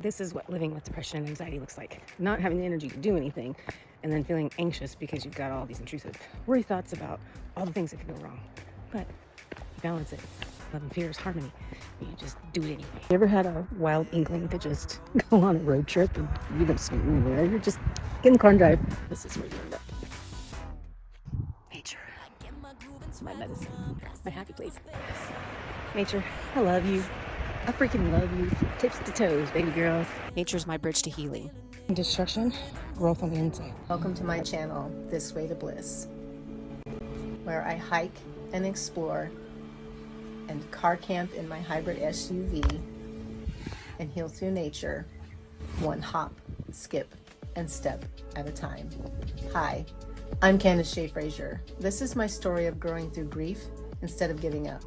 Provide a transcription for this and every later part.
This is what living with depression and anxiety looks like. Not having the energy to do anything and then feeling anxious because you've got all these intrusive worry thoughts about all the things that could go wrong. But you balance it. Love and fear is harmony. You just do it anyway. You ever had a wild inkling to just go on a road trip and you don't see anywhere? You're just getting the car and drive. This is where you end up. Nature. My medicine. My happy place. Nature, I love you. I freaking love you from tips to toes, baby girls. Nature's my bridge to healing. Destruction, growth on the inside. Welcome to my channel, This Way to Bliss, where I hike and explore and car camp in my hybrid SUV and heal through nature, one hop, skip, and step at a time. Hi, I'm Candace Shea Frazier. This is my story of growing through grief instead of giving up,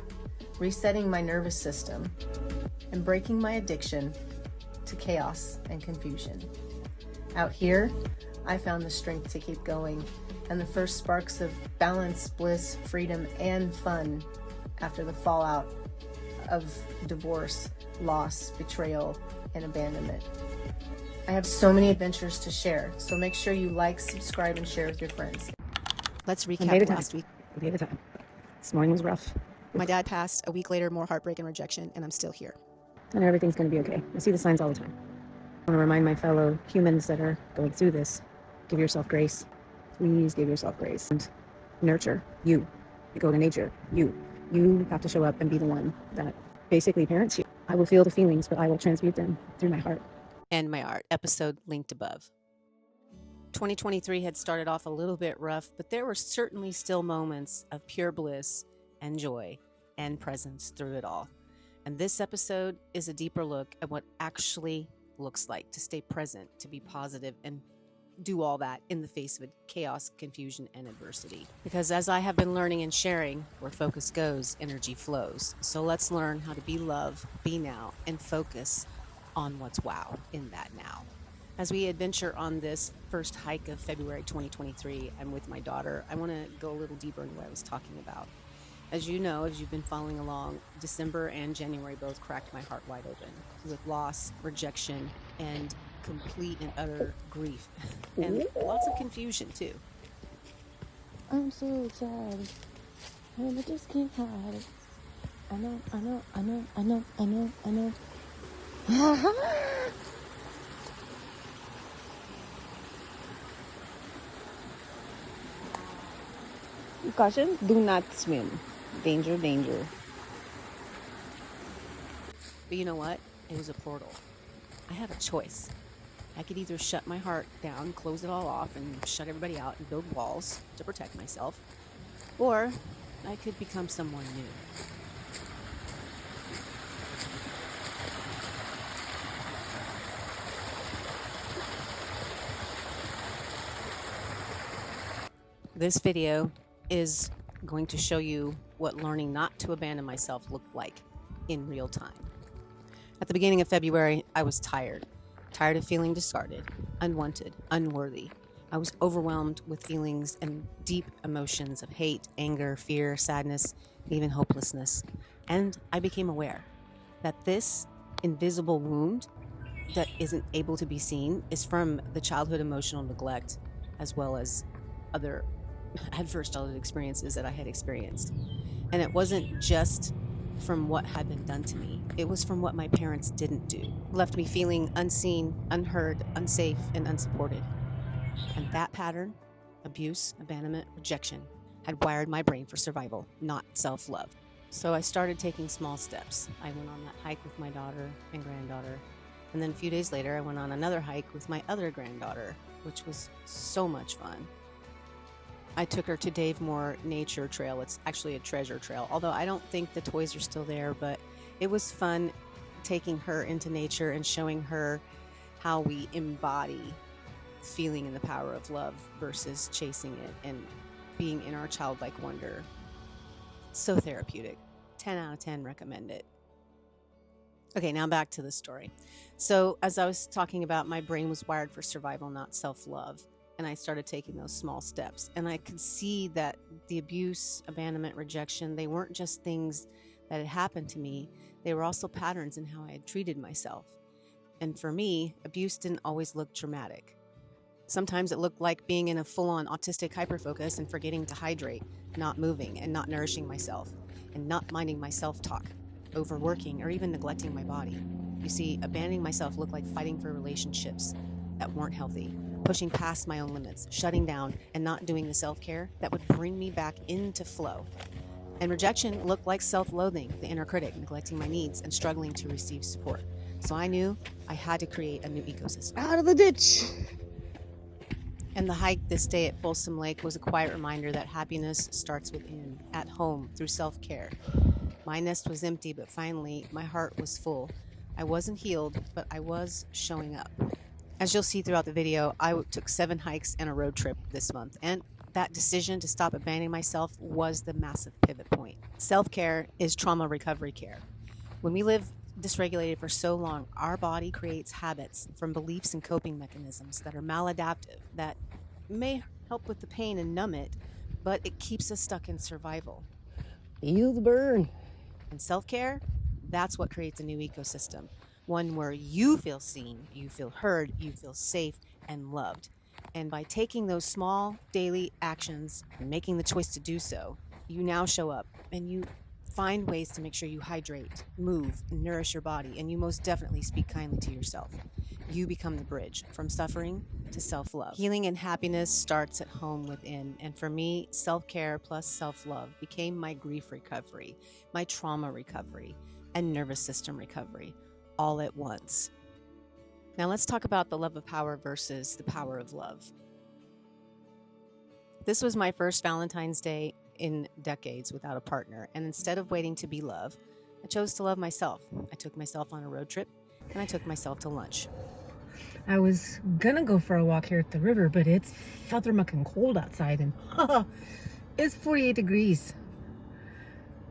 resetting my nervous system, and breaking my addiction to chaos and confusion. Out here, I found the strength to keep going and the first sparks of balance, bliss, freedom, and fun after the fallout of divorce, loss, betrayal, and abandonment. I have so many adventures to share, so make sure you like, subscribe, and share with your friends. Let's recap last week. A day at a time. This morning was rough. My dad passed. A week later, more heartbreak and rejection, and I'm still here. I know everything's going to be okay. I see the signs all the time. I want to remind my fellow humans that are going through this, give yourself grace. Please give yourself grace. And nurture you. Go to nature. You have to show up and be the one that basically parents you. I will feel the feelings, but I will transmute them through my heart. And my art. Episode linked above. 2023 had started off a little bit rough, but there were certainly still moments of pure bliss and joy and presence through it all. And this episode is a deeper look at what actually looks like to stay present, to be positive, and do all that in the face of chaos, confusion, and adversity. Because as I have been learning and sharing, where focus goes, energy flows. So let's learn how to be love, be now, and focus on what's wow in that now. As we adventure on this first hike of February 2023, I'm with my daughter. I want to go a little deeper into what I was talking about. As you know, as you've been following along, December and January both cracked my heart wide open with loss, rejection, and complete and utter grief. And lots of confusion, too. I'm so sad. And I just can't hide it. I know. Caution, do not swim. Danger, danger. But you know what? It was a portal. I had a choice. I could either shut my heart down, close it all off, and shut everybody out and build walls to protect myself, or I could become someone new. This video is going to show you what learning not to abandon myself looked like in real time. At the beginning of February, I was tired of feeling discarded, unwanted, unworthy. I was overwhelmed with feelings and deep emotions of hate, anger, fear, sadness, and even hopelessness. And I became aware that this invisible wound that isn't able to be seen is from the childhood emotional neglect, as well as other adverse childhood experiences that I had experienced. And it wasn't just from what had been done to me. It was from what my parents didn't do. It left me feeling unseen, unheard, unsafe, and unsupported. And that pattern, abuse, abandonment, rejection, had wired my brain for survival, not self-love. So I started taking small steps. I went on that hike with my daughter and granddaughter. And then a few days later, I went on another hike with my other granddaughter, which was so much fun. I took her to Dave Moore Nature Trail. It's actually a treasure trail, although I don't think the toys are still there, but it was fun taking her into nature and showing her how we embody feeling in the power of love versus chasing it and being in our childlike wonder. So therapeutic. 10 out of 10 recommend it. Okay, now back to the story. So as I was talking about, my brain was wired for survival, not self-love. And I started taking those small steps. And I could see that the abuse, abandonment, rejection, they weren't just things that had happened to me. They were also patterns in how I had treated myself. And for me, abuse didn't always look dramatic. Sometimes it looked like being in a full-on autistic hyperfocus and forgetting to hydrate, not moving and not nourishing myself, and not minding my self-talk, overworking, or even neglecting my body. You see, abandoning myself looked like fighting for relationships that weren't healthy, pushing past my own limits, shutting down, and not doing the self-care that would bring me back into flow. And rejection looked like self-loathing, the inner critic, neglecting my needs and struggling to receive support. So I knew I had to create a new ecosystem. Out of the ditch. And the hike this day at Folsom Lake was a quiet reminder that happiness starts within, at home, through self-care. My nest was empty, but finally, my heart was full. I wasn't healed, but I was showing up. As you'll see throughout the video, I took 7 hikes and a road trip this month, and that decision to stop abandoning myself was the massive pivot point. Self-care is trauma recovery care. When we live dysregulated for so long, our body creates habits from beliefs and coping mechanisms that are maladaptive, that may help with the pain and numb it, but it keeps us stuck in survival. Feel the burn. And self-care, that's what creates a new ecosystem. One where you feel seen, you feel heard, you feel safe and loved. And by taking those small daily actions and making the choice to do so, you now show up and you find ways to make sure you hydrate, move, and nourish your body, and you most definitely speak kindly to yourself. You become the bridge from suffering to self-love. Healing and happiness starts at home within, and for me, self-care plus self-love became my grief recovery, my trauma recovery, and nervous system recovery, all at once. Now let's talk about the love of power versus the power of love. This was my first Valentine's Day in decades without a partner, and instead of waiting to be loved, I chose to love myself. I took myself on a road trip, and I took myself to lunch. I was gonna go for a walk here at the river, but it's mucking cold outside, and it's 48 degrees.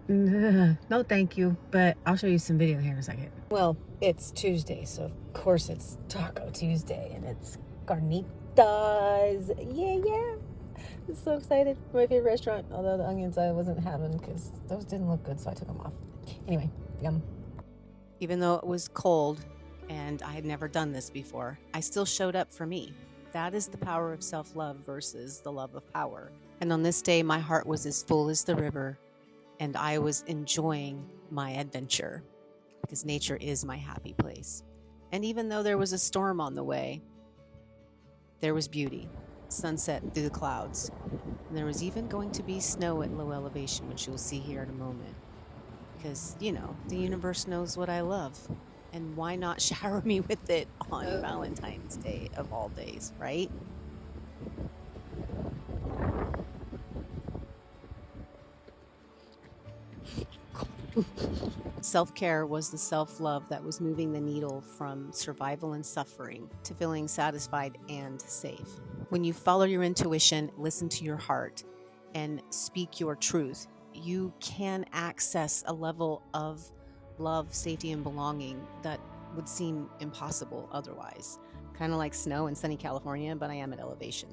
No thank you, but I'll show you some video here in a second. Well, it's Tuesday, so of course it's Taco Tuesday, and it's carnitas. Yeah. I'm so excited for my favorite restaurant, although the onions I wasn't having because those didn't look good, so I took them off. Anyway, yum. Even though it was cold and I had never done this before, I still showed up for me. That is the power of self-love versus the love of power. And on this day, my heart was as full as the river, and I was enjoying my adventure because nature is my happy place. And even though there was a storm on the way, there was beauty. Sunset through the clouds. And there was even going to be snow at low elevation, which you'll see here in a moment. Because, you know, the universe knows what I love. And why not shower me with it on Valentine's Day of all days, right? Self-care was the self-love that was moving the needle from survival and suffering to feeling satisfied and safe. When you follow your intuition, listen to your heart, and speak your truth, you can access a level of love, safety, and belonging that would seem impossible otherwise. Kind of like snow in sunny California, but I am at elevation.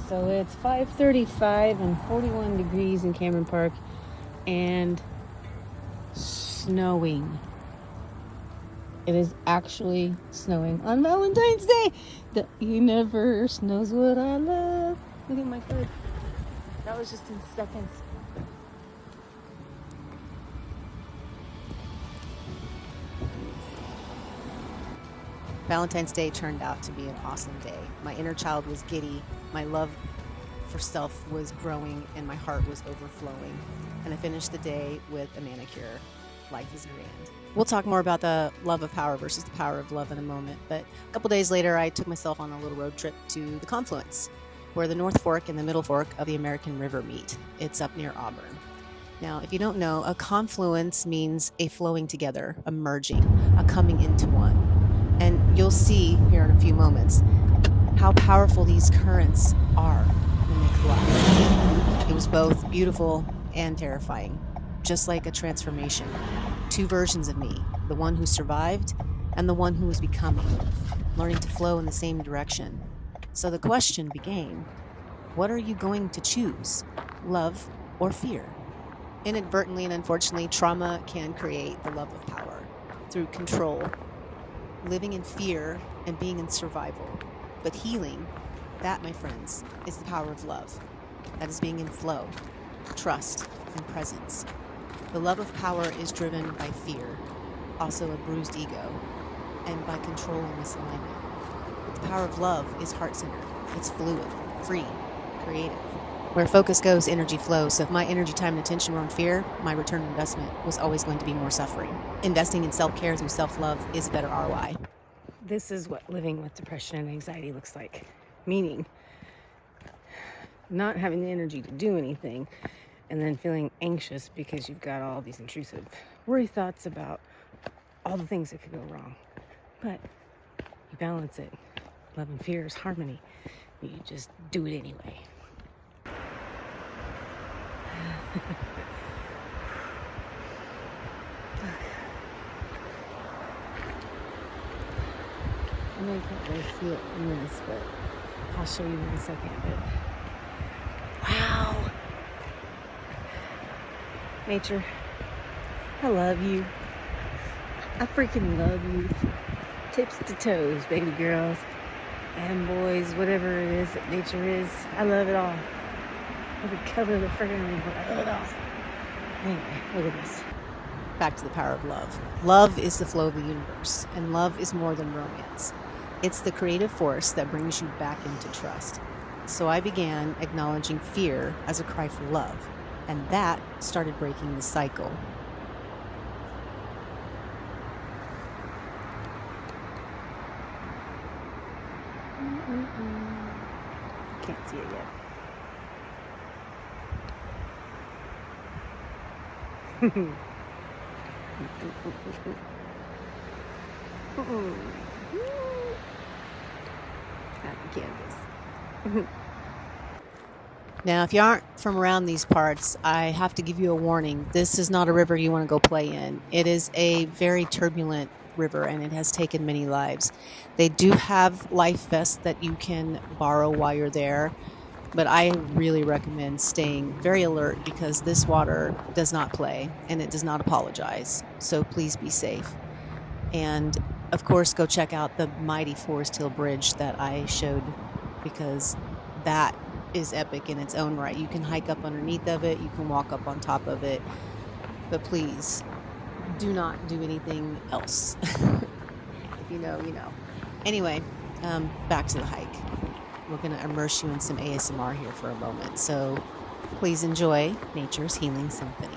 So it's 5:35 and 41 degrees in Cameron Park, and snowing. It is actually snowing on Valentine's Day. The universe knows what I love. Look at my foot. That was just in seconds. Valentine's Day turned out to be an awesome day. My inner child was giddy, my love for self was growing, and my heart was overflowing. And I finished the day with a manicure. Life is grand. We'll talk more about the love of power versus the power of love in a moment, but a couple days later I took myself on a little road trip to the confluence, where the North Fork and the Middle Fork of the American River meet. It's up near Auburn. Now, if you don't know, a confluence means a flowing together, a merging, a coming into one. And you'll see here in a few moments how powerful these currents are when they collide. It was both beautiful and terrifying, just like a transformation. Two versions of me, the one who survived and the one who was becoming, learning to flow in the same direction. So the question became, what are you going to choose, love or fear? Inadvertently and unfortunately, trauma can create the love of power through control, living in fear and being in survival. But healing, that, my friends, is the power of love. That is being in flow, trust, and presence. The love of power is driven by fear, also a bruised ego, and by control and misalignment. But the power of love is heart-centered. It's fluid, free, creative. Where focus goes, energy flows. So if my energy, time, and attention were on fear, my return on investment was always going to be more suffering. Investing in self-care through self-love is a better ROI. This is what living with depression and anxiety looks like. Meaning, not having the energy to do anything and then feeling anxious because you've got all these intrusive worry thoughts about all the things that could go wrong. But you balance it. Love and fear is harmony. You just do it anyway. I know you can't really see it from this, but I'll show you in a second. But wow, nature, I love you. I freaking love you. Tips to toes, baby girls and boys, whatever it is that nature is. I love it all. Every color of the freaking rainbow. I love it all. Anyway, look at this. Back to the power of love. Love is the flow of the universe, and love is more than romance. It's the creative force that brings you back into trust. So I began acknowledging fear as a cry for love, and that started breaking the cycle. Can't see it yet. Happy Canvas. Now, if you aren't from around these parts, I have to give you a warning. This is not a river you want to go play in. It is a very turbulent river, and it has taken many lives. They do have life vests that you can borrow while you're there, but I really recommend staying very alert because this water does not play and it does not apologize. So please be safe. And of course, go check out the mighty Forest Hill Bridge that I showed, because that is epic in its own right. You can hike up underneath of it, you can walk up on top of it, but please do not do anything else. If you know, you know. Anyway, back to the hike. We're going to immerse you in some ASMR here for a moment, so please enjoy nature's healing symphony.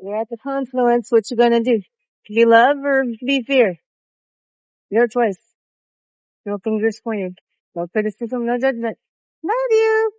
You're at the confluence. What you gonna do? Be love or be fear? Your choice. No fingers pointed. No criticism, no judgment. Love you.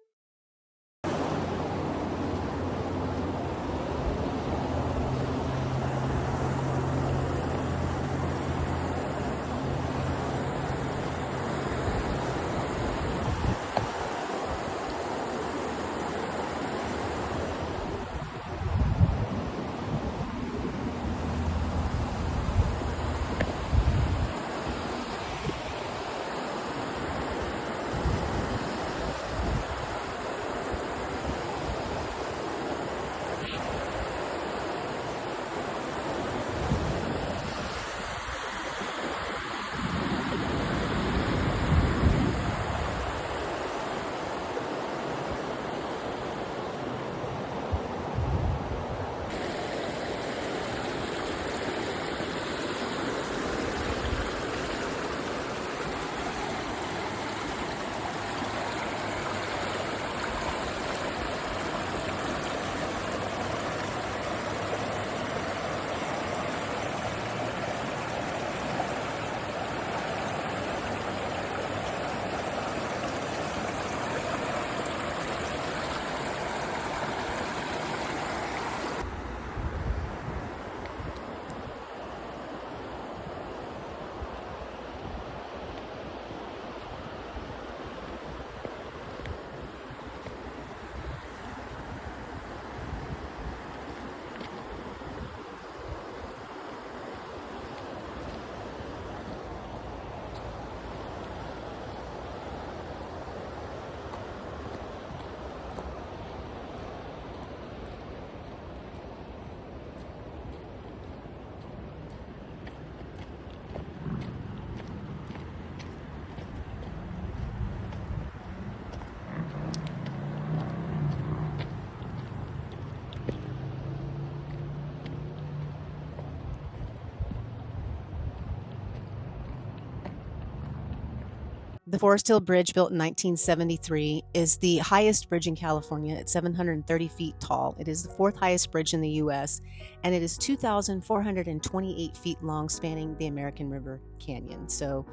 The Forest Hill Bridge, built in 1973, is the highest bridge in California. It's 730 feet tall. It is the fourth highest bridge in the U.S., and it is 2,428 feet long, spanning the American River Canyon. So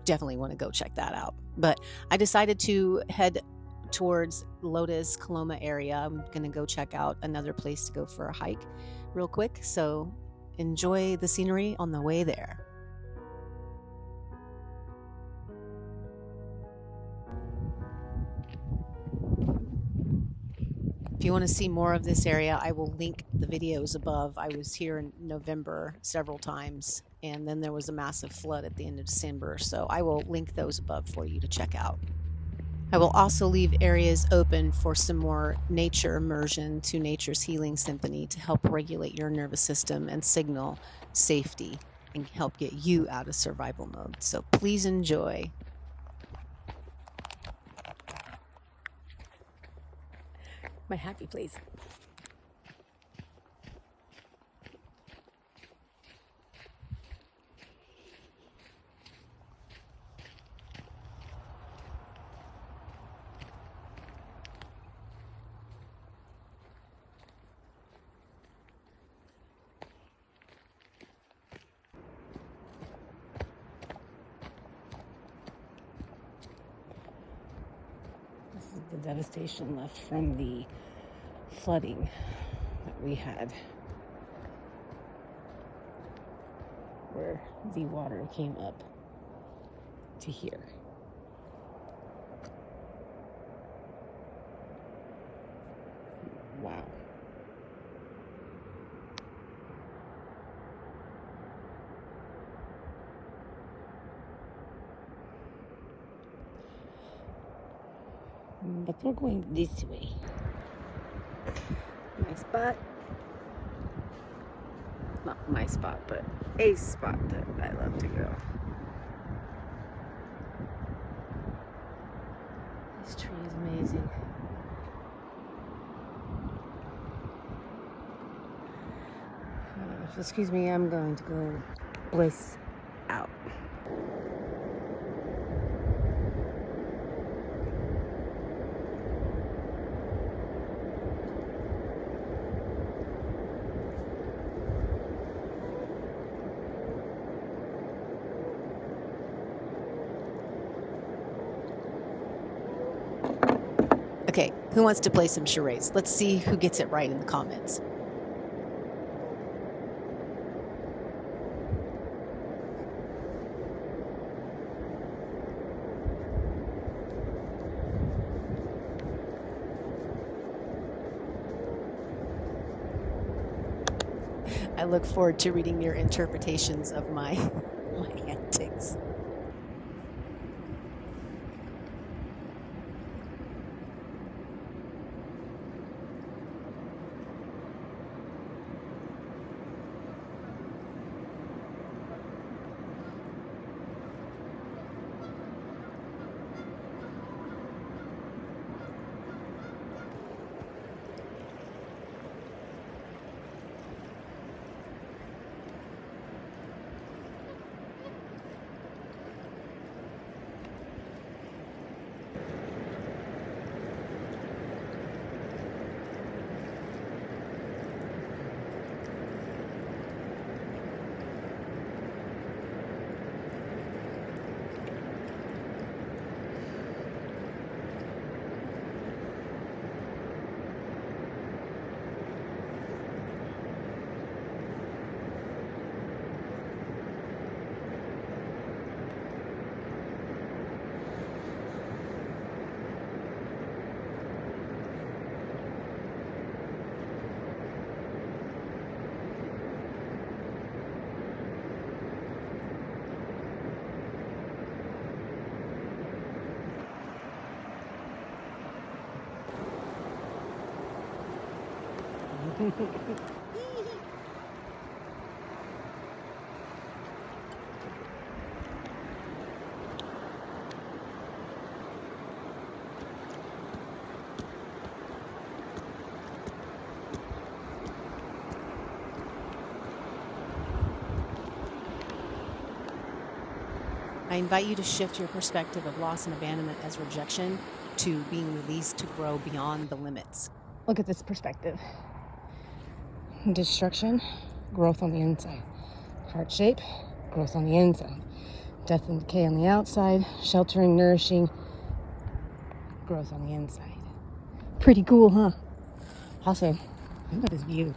definitely want to go check that out. But I decided to head towards Lotus, Coloma area. I'm going to go check out another place to go for a hike real quick. So enjoy the scenery on the way there. If you want to see more of this area, I will link the videos above. I was here in November several times, and then there was a massive flood at the end of December, so I will link those above for you to check out. I will also leave areas open for some more nature immersion to nature's healing symphony to help regulate your nervous system and signal safety and help get you out of survival mode. So please enjoy. My happy place. This is the devastation left from the flooding that we had, where the water came up to here. Wow. But we're going this way. My spot. Not my spot, but a spot that I love to go. This tree is amazing. If you'll excuse me, I'm going to go bliss out. Okay, who wants to play some charades? Let's see who gets it right in the comments. I look forward to reading your interpretations of my antics. I invite you to shift your perspective of loss and abandonment as rejection to being released to grow beyond the limits. Look at this perspective. Destruction, growth on the inside. Heart shape, growth on the inside. Death and decay on the outside. Sheltering, nourishing, growth on the inside. Pretty cool, huh? Also, look at this view.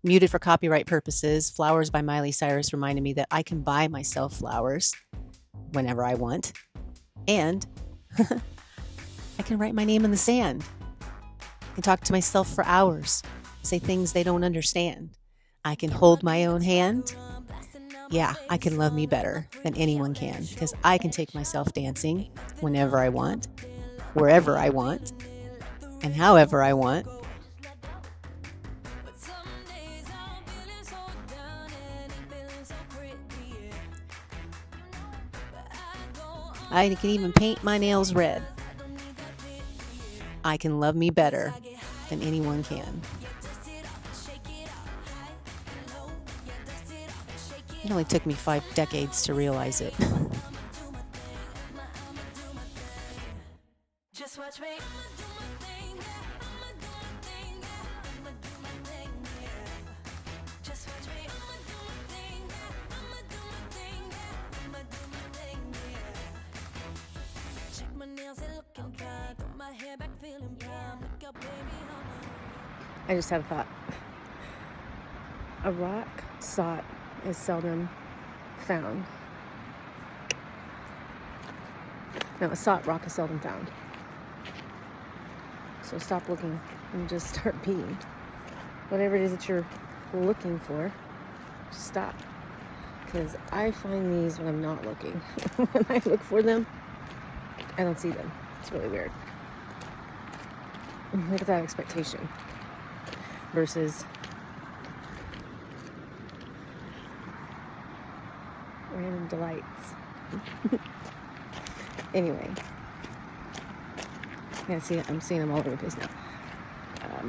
Muted for copyright purposes, Flowers by Miley Cyrus reminded me that I can buy myself flowers whenever I want. And I can write my name in the sand. I can talk to myself for hours, say things they don't understand. I can hold my own hand. Yeah, I can love me better than anyone can, because I can take myself dancing whenever I want, wherever I want, and however I want. I can even paint my nails red. I can love me better than anyone can. It only took me 5 decades to realize it. I just had a thought. A rock sought is seldom found. No, a sought rock is seldom found. So stop looking and just start being. Whatever it is that you're looking for, just stop. Because I find these when I'm not looking. When I look for them, I don't see them. It's really weird. Look at that expectation versus random delights. Anyway, yeah, see, I'm seeing them all over the place now. I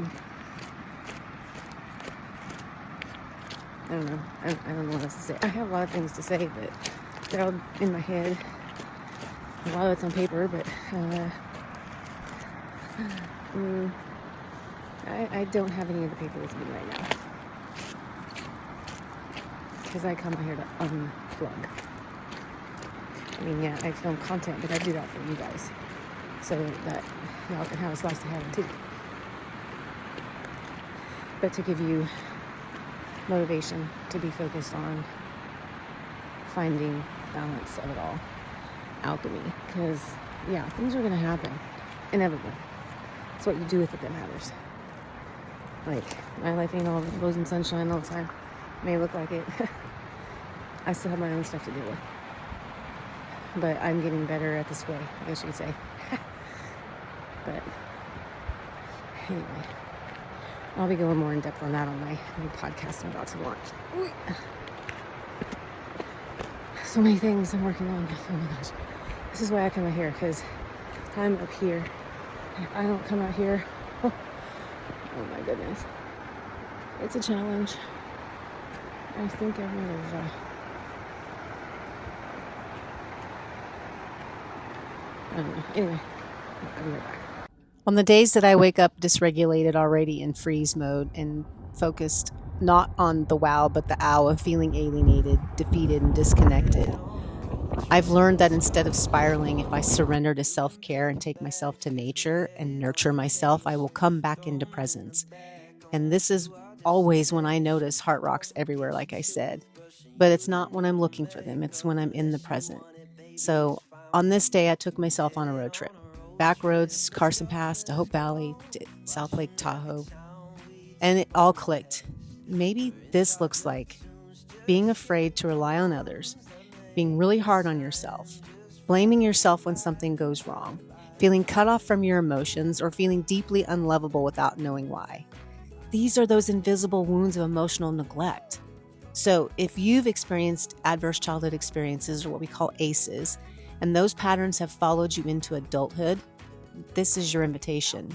don't know. I don't know what else to say. I have a lot of things to say, but they're all in my head. A lot of it's on paper, but I don't have any of the paper with me right now. because I come here to unplug. I mean, yeah, I film content, but I do that for you guys so that y'all can have a slice of heaven too. But to give you motivation to be focused on finding balance of it all, alchemy, because yeah, things are going to happen, inevitably. It's what you do with it that matters. Like, my life ain't all rose and sunshine all the time. It may look like it. I still have my own stuff to deal with. But I'm getting better at this way, I guess you could say. But anyway, I'll be going more in depth on that on my new podcast I'm about to launch. So many things I'm working on. Oh my gosh. This is why I come out here, because I'm up here. If I don't come out here, oh my goodness. It's a challenge. I think I might have I don't know. Anyway, I'll be right back. On the days that I wake up dysregulated, already in freeze mode and focused not on the wow but the ow of feeling alienated, defeated, and disconnected, I've learned that instead of spiraling, if I surrender to self-care and take myself to nature and nurture myself, I will come back into presence. And this is always when I notice heart rocks everywhere, like I said. But it's not when I'm looking for them, it's when I'm in the present. So on this day, I took myself on a road trip. Back roads, Carson Pass to Hope Valley to South Lake Tahoe. And it all clicked. Maybe this looks like being afraid to rely on others, being really hard on yourself, blaming yourself when something goes wrong, feeling cut off from your emotions, or feeling deeply unlovable without knowing why. These are those invisible wounds of emotional neglect. So if you've experienced adverse childhood experiences, or what we call ACEs, and those patterns have followed you into adulthood, this is your invitation,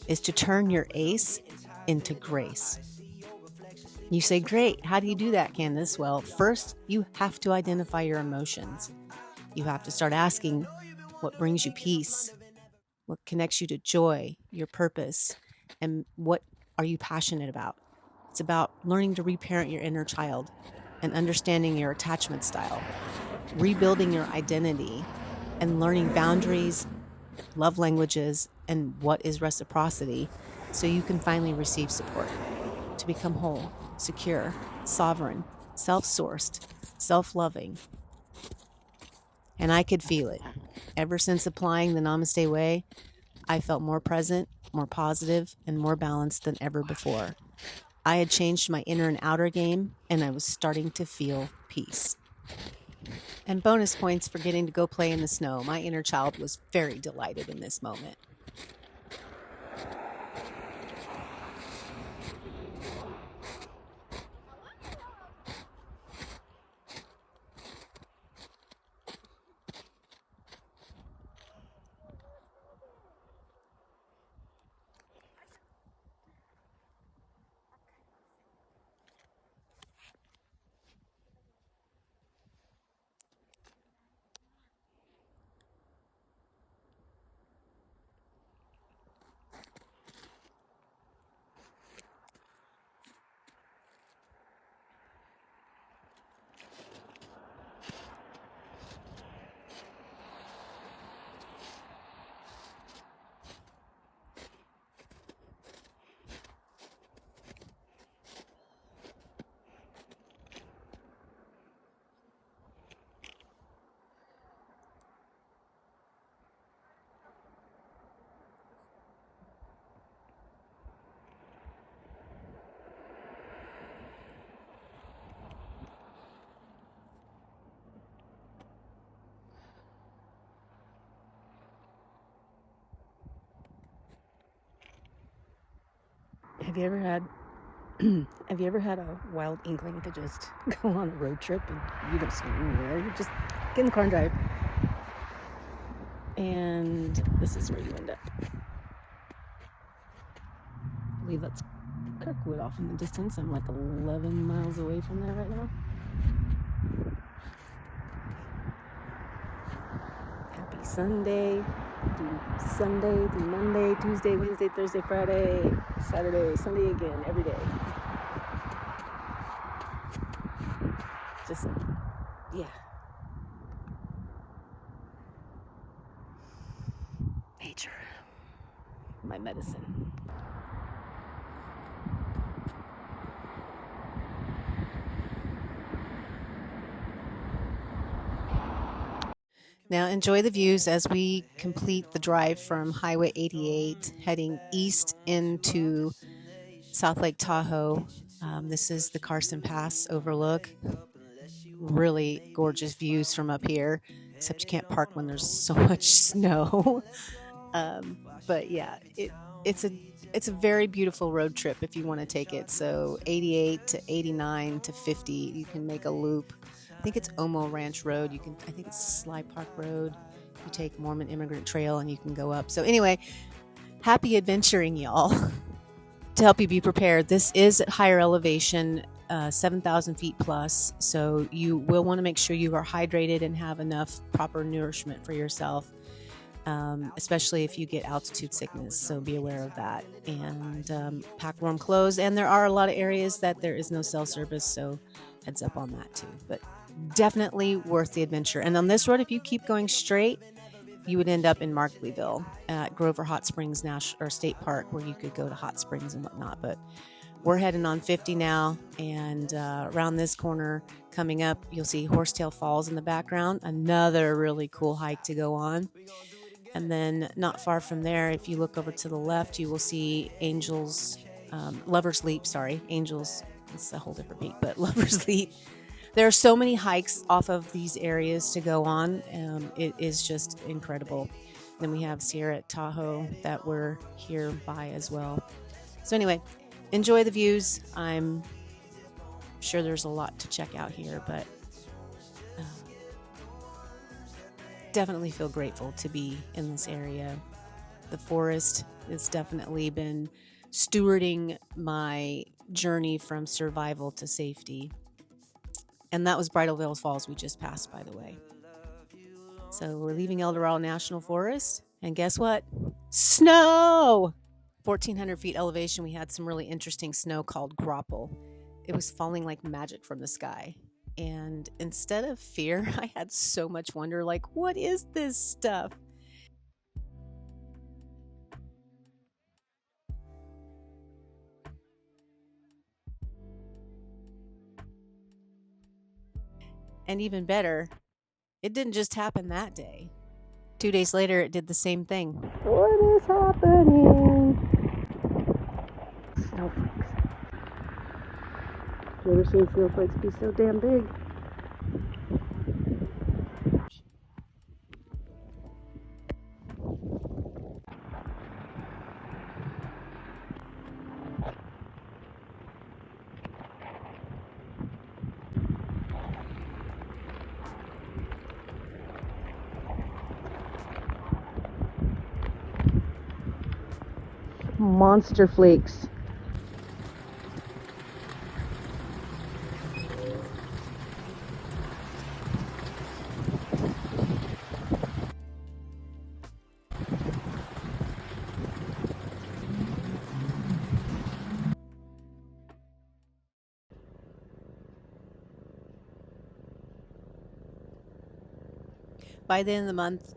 is to turn your ACE into grace. You say, great, how do you do that, Candace? Well, first, you have to identify your emotions. You have to start asking what brings you peace, what connects you to joy, your purpose, and what are you passionate about? It's about learning to reparent your inner child and understanding your attachment style, rebuilding your identity, and learning boundaries, love languages, and what is reciprocity, so you can finally receive support to become whole, secure, sovereign, self-sourced, self-loving. And I could feel it. Ever since applying the Namaste Way, I felt more present, more positive, and more balanced than ever before. I had changed my inner and outer game, and I was starting to feel peace. And bonus points for getting to go play in the snow. My inner child was very delighted in this moment. Have you ever had a wild inkling to just go on a road trip and you don't see anywhere? You just get in the car and drive. And this is where you end up. I believe that's Kirkwood off in the distance. I'm like 11 miles away from there right now. Happy Sunday. Through Monday, Tuesday, Wednesday, Thursday, Friday, Saturday, Sunday again, every day. just, yeah. Nature, my medicine. Now enjoy the views as we complete the drive from Highway 88 heading east into South Lake Tahoe. This is the Carson Pass overlook. Really gorgeous views from up here, except you can't park when there's so much snow. But yeah, it's a very beautiful road trip if you want to take it. So 88 to 89 to 50, you can make a loop. I think it's Omo Ranch Road. I think it's Sly Park Road. You take Mormon Immigrant Trail and you can go up. So anyway, happy adventuring, y'all. To help you be prepared, this is at higher elevation, 7,000 feet plus. So you will want to make sure you are hydrated and have enough proper nourishment for yourself. Especially if you get altitude sickness, so be aware of that. And pack warm clothes. And there are a lot of areas that there is no cell service, so heads up on that too. But definitely worth the adventure. And on this road, if you keep going straight, you would end up in Markleeville at Grover Hot Springs State Park, where you could go to hot springs and whatnot. But we're heading on 50 now, and around this corner coming up, you'll see Horsetail Falls in the background. Another really cool hike to go on. And then not far from there, if you look over to the left, you will see Lover's Leap, Angels, it's a whole different peak, but Lover's Leap. There are so many hikes off of these areas to go on. It is just incredible. Then we have Sierra Tahoe that we're here by as well. So anyway, enjoy the views. I'm sure there's a lot to check out here, but definitely feel grateful to be in this area. The forest has definitely been stewarding my journey from survival to safety. And that was Bridalveil Falls we just passed, by the way. So we're leaving El Dorado National Forest, and guess what? Snow! 1,400 feet elevation, we had some really interesting snow called grapple. It was falling like magic from the sky. And instead of fear, I had so much wonder, like, what is this stuff? And even better, it didn't just happen that day. 2 days later, it did the same thing. What is happening? Snowflakes. You ever seen snowflakes be so damn big? Monster flakes. By the end of the month,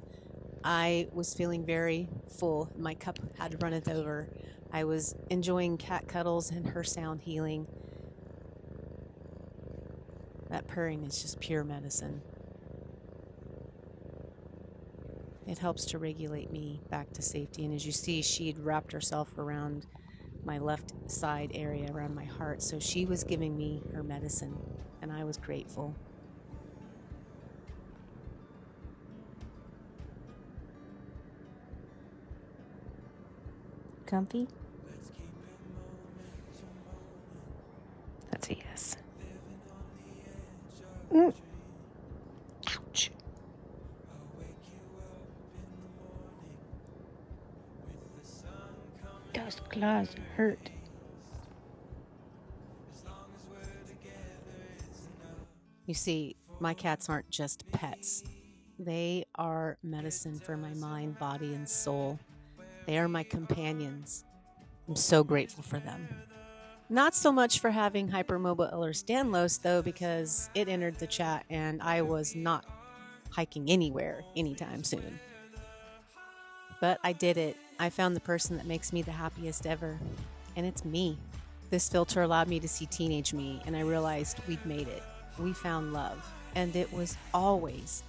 I was feeling very full. My cup had runneth over. I was enjoying cat cuddles and her sound healing. That purring is just pure medicine. It helps to regulate me back to safety. And as you see, she had wrapped herself around my left side area, around my heart. So she was giving me her medicine, and I was grateful. Comfy? That's a yes. Ouch. Those claws hurt. You see, my cats aren't just pets. They are medicine for my mind, body, and soul. They are my companions. I'm so grateful for them. Not so much for having hypermobile Ehlers-Danlos, though, because it entered the chat and I was not hiking anywhere anytime soon. But I did it. I found the person that makes me the happiest ever, and it's me. This filter allowed me to see teenage me, and I realized we'd made it. We found love, and it was always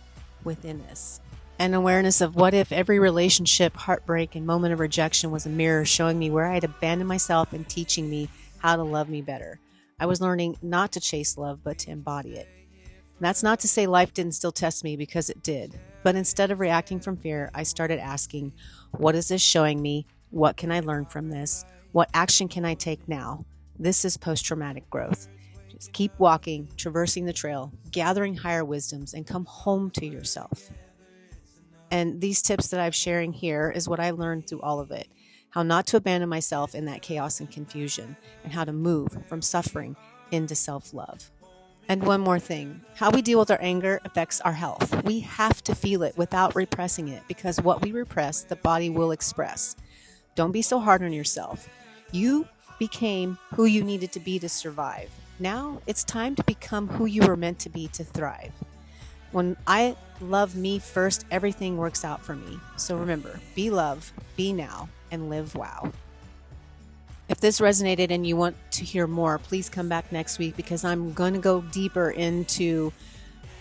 within us. An awareness of what if every relationship, heartbreak, and moment of rejection was a mirror showing me where I had abandoned myself and teaching me how to love me better. I was learning not to chase love, but to embody it. And that's not to say life didn't still test me, because it did. But instead of reacting from fear, I started asking, what is this showing me? What can I learn from this? What action can I take now? This is post-traumatic growth. Just keep walking, traversing the trail, gathering higher wisdoms, and come home to yourself. And these tips that I'm sharing here is what I learned through all of it. How not to abandon myself in that chaos and confusion, and how to move from suffering into self-love. And one more thing, how we deal with our anger affects our health. We have to feel it without repressing it, because what we repress, the body will express. Don't be so hard on yourself. You became who you needed to be to survive. Now it's time to become who you were meant to be to thrive. When I love me first, everything works out for me. So remember, be love, be now, and live wow. If this resonated and you want to hear more, please come back next week, because I'm going to go deeper into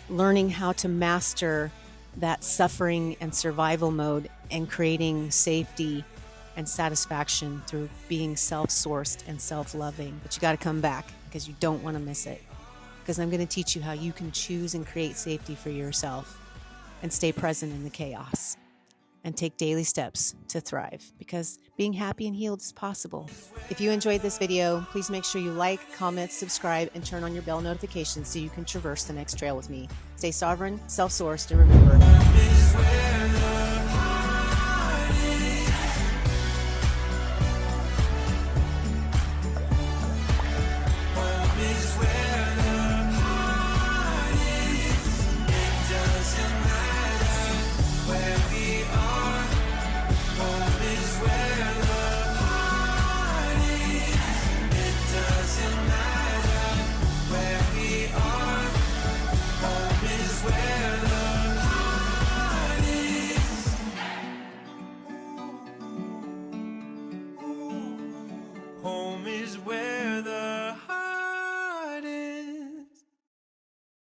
learning how to master that suffering and survival mode and creating safety and satisfaction through being self-sourced and self-loving. But you got to come back, because you don't want to miss it, because I'm going to teach you how you can choose and create safety for yourself and stay present in the chaos and take daily steps to thrive, because being happy and healed is possible. If you enjoyed this video, please make sure you like, comment, subscribe, and turn on your bell notifications so you can traverse the next trail with me. Stay sovereign, self-sourced, and remember,